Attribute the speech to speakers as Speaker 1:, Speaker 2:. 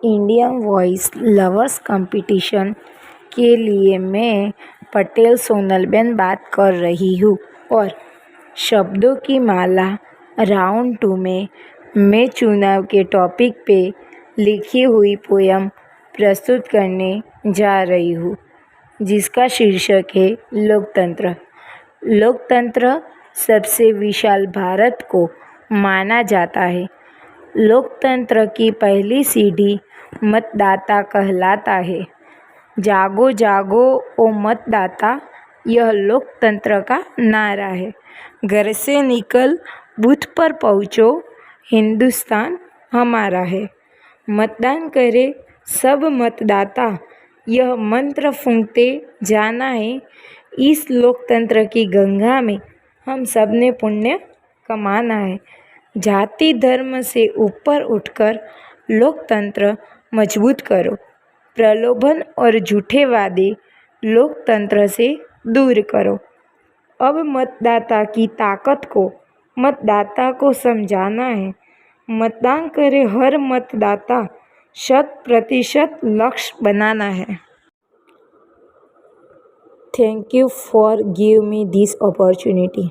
Speaker 1: Indian voice lovers competition के लिए मैं पटेल सोनलबेन बात कर रही हूँ और शब्दों की माला राउंड 2 में मैं चुनाव के टॉपिक पे लिखी हुई पोयम प्रस्तुत करने जा रही हूँ, जिसका शीर्षक है लोकतंत्र। लोकतंत्र सबसे विशाल भारत को माना जाता है। लोकतंत्र की पहली सीढ़ी मतदाता कहलाता है। जागो जागो ओ मतदाता, यह लोकतंत्र का नारा है। घर से निकल बूथ पर पहुँचो, हिंदुस्तान हमारा है। मतदान करे सब मतदाता, यह मंत्र फूंकते जाना है। इस लोकतंत्र की गंगा में हम सब ने पुण्य कमाना है। जाति धर्म से ऊपर उठकर लोकतंत्र मजबूत करो। प्रलोभन और झूठे वादे लोकतंत्र से दूर करो। अब मतदाता की ताकत को मतदाता को समझाना है। मतदान करे हर मतदाता, 100% लक्ष्य बनाना है। Thank you for give me this opportunity.